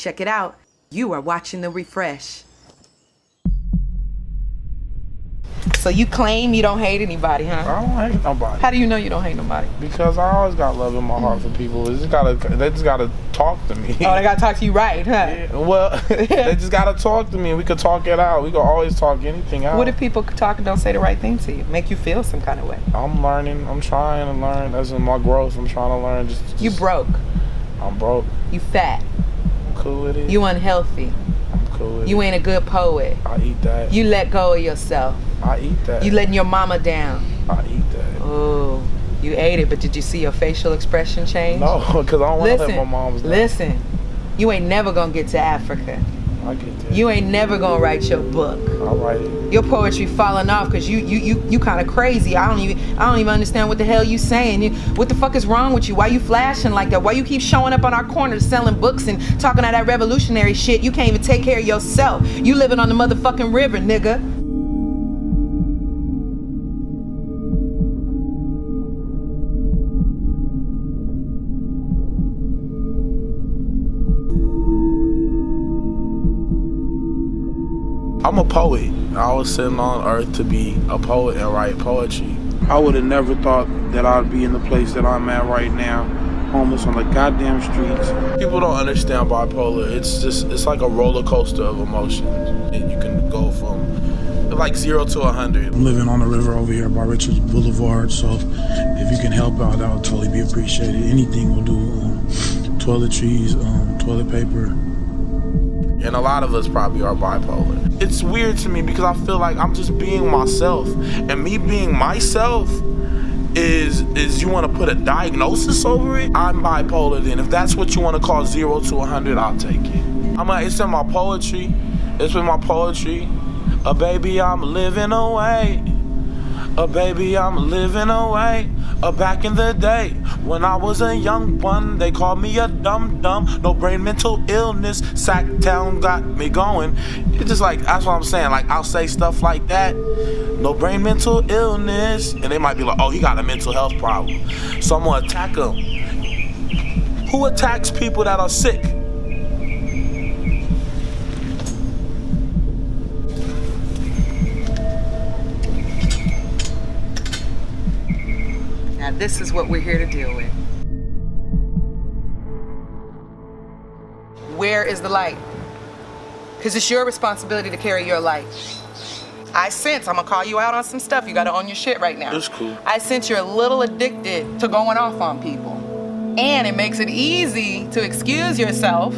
Check it out. You are watching The Refresh. So you claim you don't hate anybody, huh? I don't hate nobody. How do you know you don't hate nobody? Because I always got love in my heart for people. They just gotta talk to me. Oh, they gotta talk to you right, huh? Yeah, well, they just gotta talk to me. We could talk it out. We could always talk anything out. What if people talk and don't say the right thing to you? Make you feel some kind of way? I'm learning. I'm trying to learn. That's in my growth. I'm trying to learn. You broke. I'm broke. You fat. I'm cool with it. You unhealthy. I'm cool with it. You ain't a good poet. I eat that. You let go of yourself. I eat that. You letting your mama down. I eat that. Oh, you ate it, but did you see your facial expression change? No, because I don't want to let my mom's down. Listen, you ain't never gonna get to Africa. I get that. You ain't never gonna write your book. I'll write it. Your poetry falling off because you kind of crazy. I don't even understand what the hell you saying. What the fuck is wrong with you? Why you flashing like that? Why you keep showing up on our corners selling books and talking all that revolutionary shit? You can't even take care of yourself. You living on the motherfucking river, nigga. I'm a poet. I was sitting on earth to be a poet and write poetry. I would have never thought that I'd be in the place that I'm at right now, homeless on the goddamn streets. People don't understand bipolar. It's like a roller coaster of emotions. You can go from like 0 to 100. I'm living on the river over here by Richards Boulevard, so if you can help out, that would totally be appreciated. Anything will do. Toiletries, toilet paper. And a lot of us probably are bipolar. It's weird to me because I feel like I'm just being myself. And me being myself is you want to put a diagnosis over it? I'm bipolar then. If that's what you want to call 0 to 100, I'll take it. It's in my poetry. It's with my poetry. Baby, I'm living away. Baby, I'm living away. Back in the day, when I was a young one, they called me a dum-dum. No brain, mental illness. Sacktown got me going. It's just like, that's what I'm saying. Like, I'll say stuff like that. No brain, mental illness. And they might be like, oh, he got a mental health problem. So I'm gonna attack him. Who attacks people that are sick? Now this is what we're here to deal with. Where is the light? Because it's your responsibility to carry your light. I sense, I'm gonna call you out on some stuff. You gotta own your shit right now. That's cool. I sense you're a little addicted to going off on people. And it makes it easy to excuse yourself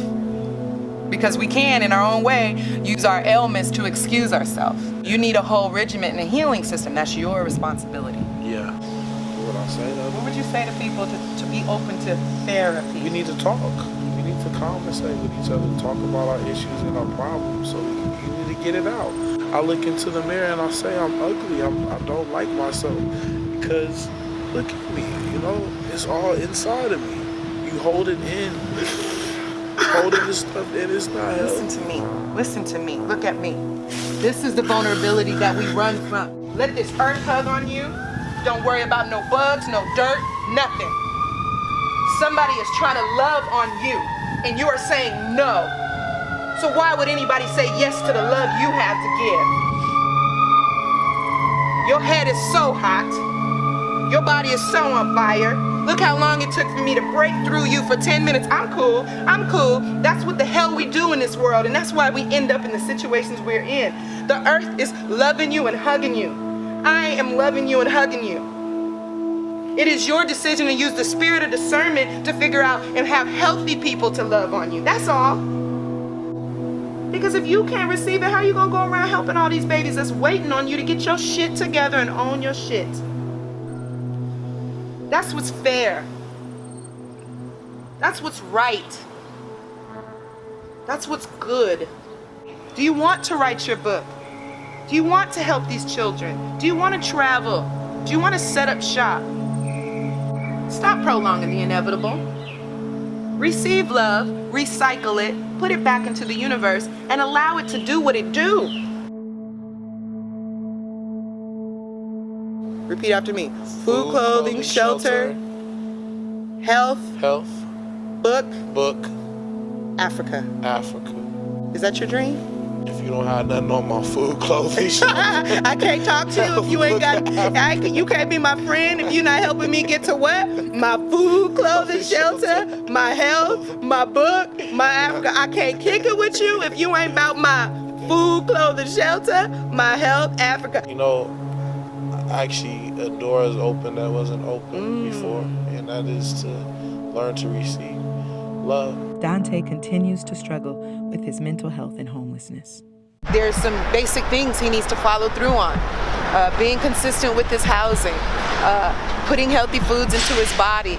because we can, in our own way, use our ailments to excuse ourselves. You need a whole regimen and a healing system. That's your responsibility. Yeah. What I say though? What would you say to people to be open to therapy? We need to talk. We need to conversate with each other, talk about our issues and our problems. So we need to get it out. I look into the mirror and I say I'm ugly. I don't like myself because look at me. You know, it's all inside of me. You hold it in, holding this stuff in. It's not healthy. Listen to me. Listen to me. Look at me. This is the vulnerability that we run from. Let this earth hug on you. Don't worry about no bugs, no dirt, nothing. Somebody is trying to love on you, and you are saying no. So why would anybody say yes to the love you have to give? Your head is so hot. Your body is so on fire. Look how long it took for me to break through you for 10 minutes. I'm cool. I'm cool. That's what the hell we do in this world, and that's why we end up in the situations we're in. The earth is loving you and hugging you. I am loving you and hugging you. It is your decision to use the spirit of discernment to figure out and have healthy people to love on you. That's all. Because if you can't receive it, how are you going to go around helping all these babies that's waiting on you to get your shit together and own your shit? That's what's fair. That's what's right. That's what's good. Do you want to write your book? Do you want to help these children? Do you want to travel? Do you want to set up shop? Stop prolonging the inevitable. Receive love, recycle it, put it back into the universe, and allow it to do what it do. Repeat after me. Food, clothing, shelter, health, book, Africa. Africa. Is that your dream? If you don't have nothing on my food, clothing, I can't talk to you if you ain't got. You can't be my friend if you're not helping me get to what? My food, clothing, shelter, my health, my book, my Africa. I can't kick it with you if you ain't about my food, clothing, shelter, my health, Africa. You know, actually, a door is open that wasn't open before, and that is to learn to receive love. Dante continues to struggle with his mental health and homelessness. There's some basic things he needs to follow through on. Being consistent with his housing, putting healthy foods into his body,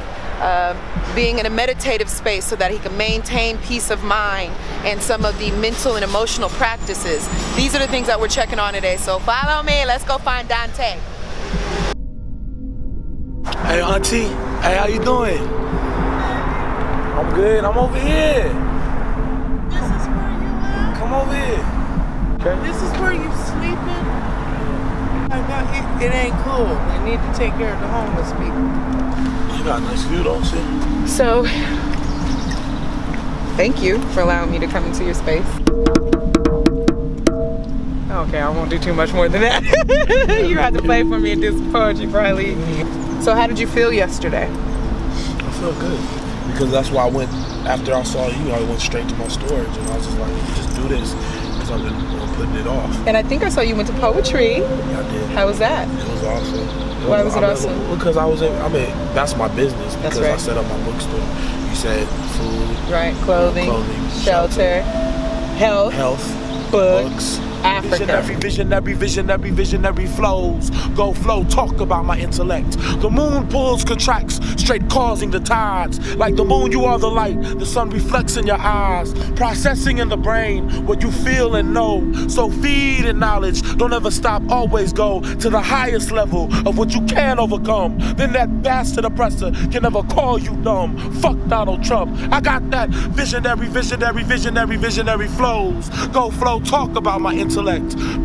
being in a meditative space so that he can maintain peace of mind and some of the mental and emotional practices. These are the things that we're checking on today. So follow me, let's go find Dante. Hey, Auntie. Hey, how you doing? I'm good. I'm over here. This is where you at? Come over here. Okay. This is where you sleeping? It ain't cool. They need to take care of the homeless people. You got a nice view, don't you? So, thank you for allowing me to come into your space. Okay, I won't do too much more than that. You have to play for me and do some poetry before I leave. So how did you feel yesterday? I feel good. Because that's why I went, after I saw you, I went straight to my storage and I was just like, just do this. Because I've been putting it off. And I think I saw you went to poetry. Yeah, I did. How was that? It was awesome. Why was it awesome? Because that's my business. Because I set up my bookstore. You said food. Right, clothing, shelter, health, books. Africa. Visionary flows. Go flow, talk about my intellect. The moon pulls, contracts, straight causing the tides. Like the moon, you are the light. The sun reflects in your eyes. Processing in the brain what you feel and know. So feed in knowledge. Don't ever stop, always go to the highest level of what you can overcome. Then that bastard oppressor can never call you dumb. Fuck Donald Trump. I got that visionary flows. Go flow, talk about my intellect.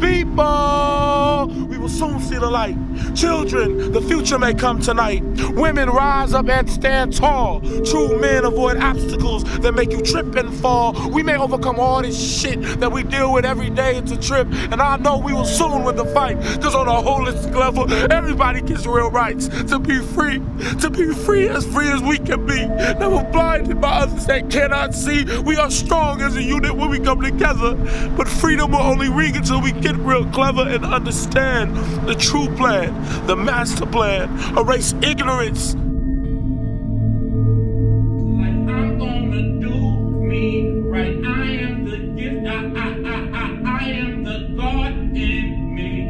People, we will soon see the light. Children, the future may come tonight. Women, rise up and stand tall. True men avoid obstacles that make you trip and fall. We may overcome all this shit that we deal with every day. It's a trip, and I know we will soon win the fight. Cause on a holistic level, everybody gets real rights to be free as we can be. Never blinded by others that cannot see. We are strong as a unit when we come together. But freedom will only ring until we get real clever and understand the true plan, the master plan, erase ignorance. Like I'm gonna do me right. I am the gift. I am the God in me.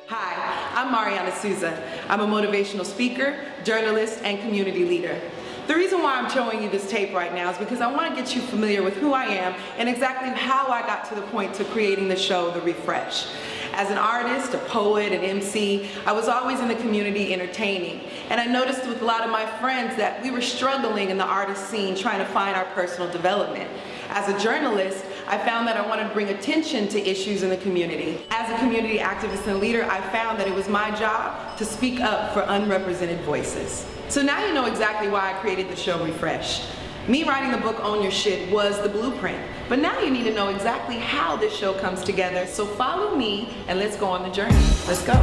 Hi, I'm Mariana Souza. I'm a motivational speaker, journalist, and community leader. The reason why I'm showing you this tape right now is because I want to get you familiar with who I am and exactly how I got to the point to creating the show, The Refresh. As an artist, a poet, an MC, I was always in the community entertaining. And I noticed with a lot of my friends that we were struggling in the artist scene trying to find our personal development. As a journalist, I found that I wanted to bring attention to issues in the community. As a community activist and leader, I found that it was my job to speak up for unrepresented voices. So now you know exactly why I created the show Refresh. Me writing the book Own Your Shit was the blueprint, but now you need to know exactly how this show comes together. So follow me and let's go on the journey. Let's go.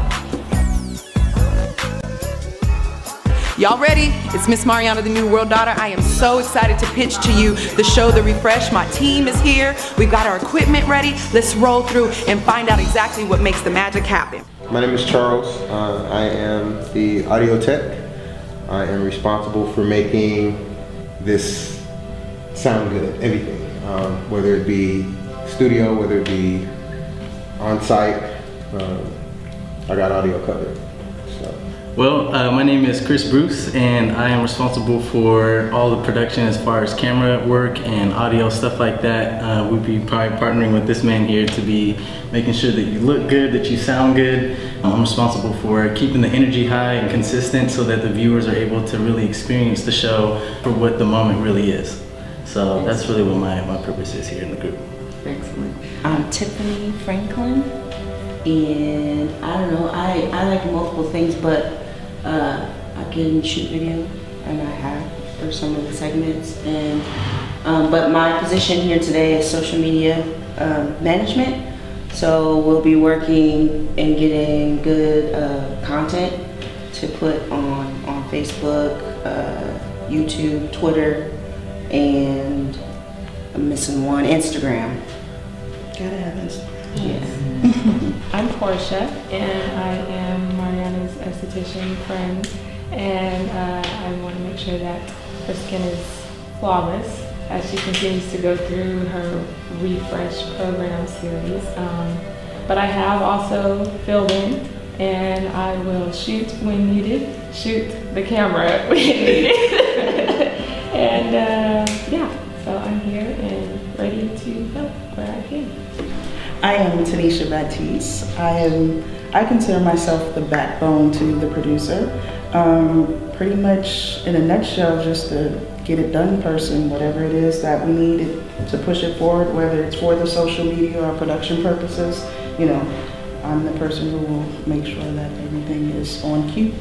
Y'all ready? It's Miss Mariana, the New World Daughter. I am so excited to pitch to you the show, The Refresh. My team is here. We've got our equipment ready. Let's roll through and find out exactly what makes the magic happen. My name is Charles. I am the audio tech. I am responsible for making this sound good, everything. Whether it be studio, whether it be on site, I got audio covered. Well, my name is Chris Bruce, and I am responsible for all the production as far as camera work and audio, stuff like that. We'll be probably partnering with this man here to be making sure that you look good, that you sound good. I'm responsible for keeping the energy high and consistent so that the viewers are able to really experience the show for what the moment really is. So that's really what my purpose is here in the group. Excellent. I'm Tiffany Franklin, and I don't know, I like multiple things, but I can shoot video, and I have for some of the segments, and but my position here today is social media management. So we'll be working and getting good content to put on Facebook, YouTube, Twitter, and I'm missing one, Instagram. Gotta have Instagram. Yeah. I'm Portia, and I am Mariana's esthetician friend, and I want to make sure that her skin is flawless as she continues to go through her Refresh program series. But I have also filled in, and I will shoot when needed, shoot the camera when needed. And yeah, so I'm here and ready to help where I can. I am Tanisha Baptiste. I consider myself the backbone to the producer. Pretty much in a nutshell, just the get it done person, whatever it is that we need to push it forward, whether it's for the social media or production purposes. You know, I'm the person who will make sure that everything is on cue.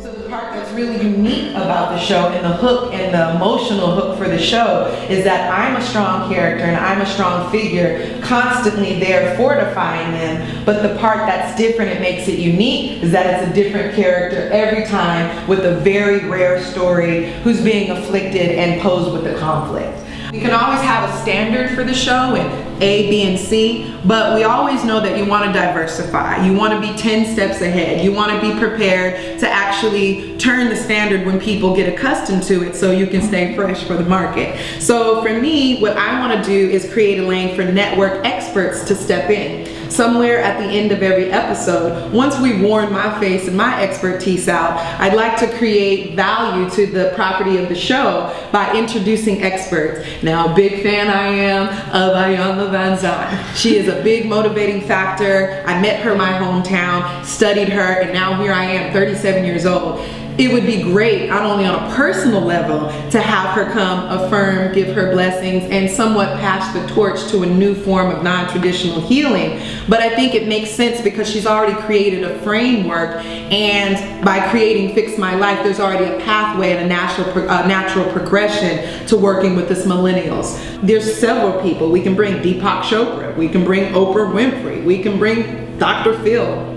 So the part that's really unique about the show and the hook and the emotional hook for the show is that I'm a strong character and I'm a strong figure, constantly there fortifying them. But the part that's different, it makes it unique, is that it's a different character every time with a very rare story who's being afflicted and posed with the conflict. You can always have a standard for the show and A, B, and C, but we always know that you want to diversify. You want to be 10 steps ahead. You want to be prepared to actually turn the standard when people get accustomed to it so you can stay fresh for the market. So for me, what I want to do is create a lane for network experts to step in. Somewhere at the end of every episode, once we've worn my face and my expertise out, I'd like to create value to the property of the show by introducing experts. Now, a big fan I am of Iyanla Vanzant. She is a big motivating factor. I met her in my hometown, studied her, and now here I am, 37 years old. It would be great, not only on a personal level, to have her come affirm, give her blessings, and somewhat pass the torch to a new form of non-traditional healing. But I think it makes sense because she's already created a framework, and by creating Fix My Life, there's already a pathway and a natural progression to working with us millennials. There's several people. We can bring Deepak Chopra, we can bring Oprah Winfrey, we can bring Dr. Phil.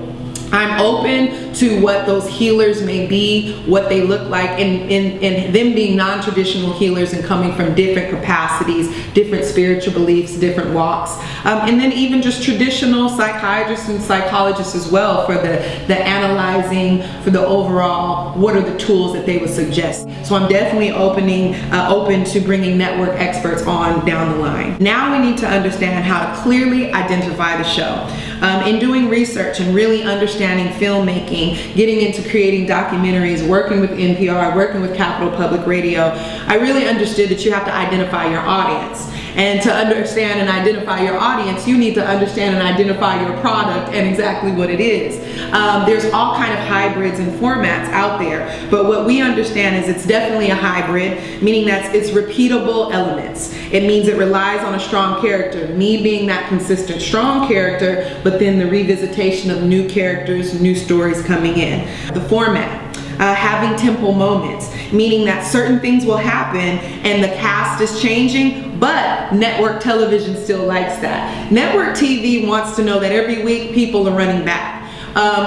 I'm open to what those healers may be, what they look like, and them being non-traditional healers and coming from different capacities, different spiritual beliefs, different walks, and then even just traditional psychiatrists and psychologists as well for the analyzing, for the overall, what are the tools that they would suggest. So I'm definitely open to bringing network experts on down the line. Now we need to understand how to clearly identify the show. In doing research and really understanding filmmaking, getting into creating documentaries, working with NPR, working with Capital Public Radio, I really understood that you have to identify your audience. And to understand and identify your audience, you need to understand and identify your product and exactly what it is. There's all kind of hybrids and formats out there, but what we understand is it's definitely a hybrid, meaning that it's repeatable elements. It means it relies on a strong character, me being that consistent strong character, but then the revisitation of new characters, new stories coming in. The format. Having temple moments, meaning that certain things will happen and the cast is changing, but network television still likes that. Network TV wants to know that every week people are running back.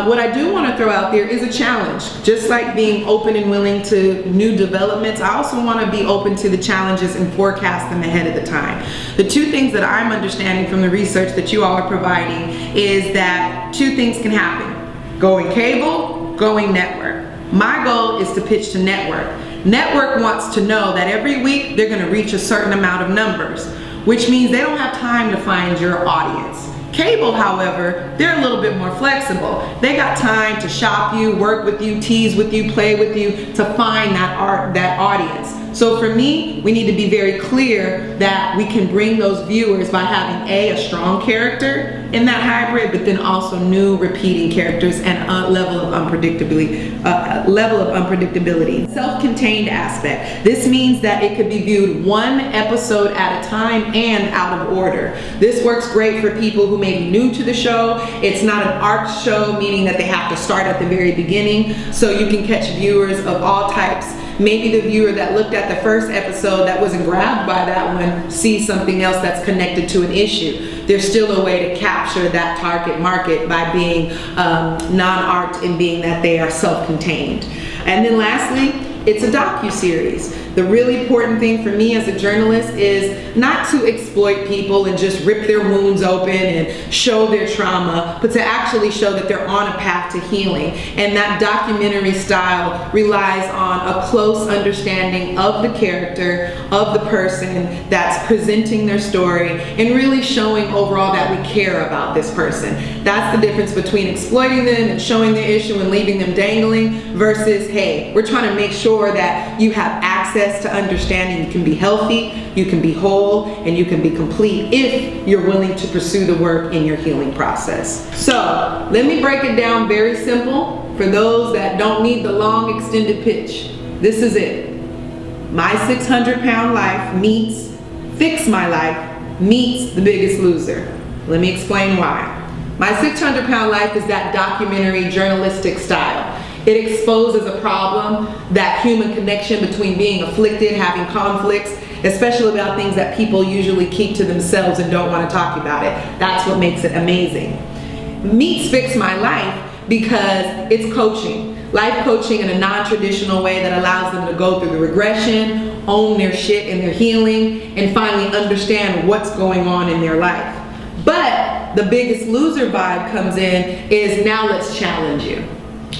What I do want to throw out there is a challenge. Just like being open and willing to new developments, I also want to be open to the challenges and forecast them ahead of the time. The two things that I'm understanding from the research that you all are providing is that two things can happen. Going cable, going network. My goal is to pitch to network. Network wants to know that every week they're going to reach a certain amount of numbers, which means they don't have time to find your audience. Cable, however, they're a little bit more flexible. They got time to shop you, work with you, tease with you, play with you to find that audience. So for me, we need to be very clear that we can bring those viewers by having A, a strong character, in that hybrid, but then also new repeating characters and a level of unpredictability. Self-contained aspect. This means that it could be viewed one episode at a time and out of order. This works great for people who may be new to the show. It's not an arc show, meaning that they have to start at the very beginning, so you can catch viewers of all types. Maybe the viewer that looked at the first episode that wasn't grabbed by that one sees something else that's connected to an issue. There's still a way to capture that target market by being non-arced and being that they are self-contained. And then lastly, it's a docu-series. The really important thing for me as a journalist is not to exploit people and just rip their wounds open and show their trauma, but to actually show that they're on a path to healing. And that documentary style relies on a close understanding of the character, of the person that's presenting their story, and really showing overall that we care about this person. That's the difference between exploiting them and showing their issue and leaving them dangling versus, hey, we're trying to make sure that you have access to understanding you can be healthy, you can be whole, and you can be complete if you're willing to pursue the work in your healing process. So let me break it down very simple for those that don't need the long extended pitch. This is it. My 600-pound life meets Fix My Life meets The Biggest Loser. Let me explain why. My 600-pound life is that documentary journalistic style. It exposes a problem, that human connection between being afflicted, having conflicts, especially about things that people usually keep to themselves and don't want to talk about it. That's what makes it amazing. Meets Fix My Life because it's coaching. Life coaching in a non-traditional way that allows them to go through the regression, own their shit and their healing, and finally understand what's going on in their life. But the Biggest Loser vibe comes in is now let's challenge you.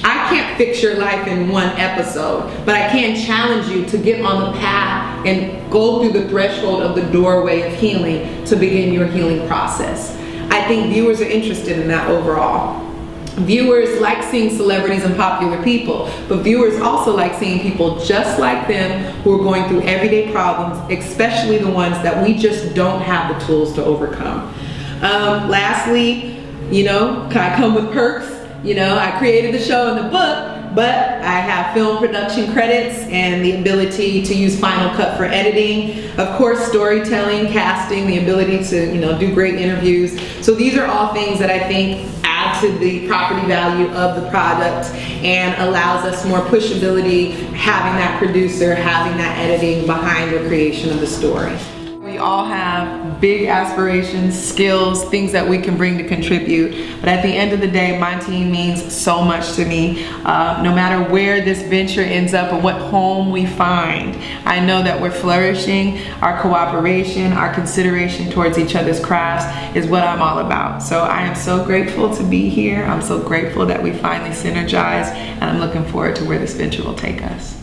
I can't fix your life in one episode, but I can challenge you to get on the path and go through the threshold of the doorway of healing to begin your healing process. I think viewers are interested in that overall. Viewers like seeing celebrities and popular people, but viewers also like seeing people just like them who are going through everyday problems, especially the ones that we just don't have the tools to overcome. Lastly, can I come with perks? I created the show and the book, but I have film production credits and the ability to use Final Cut for editing. Of course, storytelling, casting, the ability to, do great interviews. So these are all things that I think add to the property value of the product and allows us more pushability, having that producer, having that editing behind the creation of the story. We all have big aspirations, skills, things that we can bring to contribute. But at the end of the day, my team means so much to me. No matter where this venture ends up and what home we find, I know that we're flourishing. Our cooperation, our consideration towards each other's crafts is what I'm all about. So I am so grateful to be here. I'm so grateful that we finally synergized, and I'm looking forward to where this venture will take us.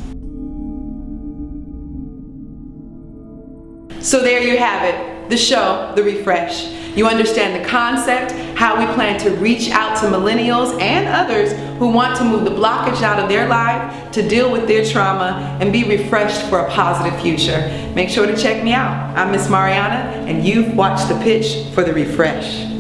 So there you have it, the show, The Refresh. You understand the concept, how we plan to reach out to millennials and others who want to move the blockage out of their life, to deal with their trauma, and be refreshed for a positive future. Make sure to check me out. I'm Miss Mariana, and you've watched the pitch for The Refresh.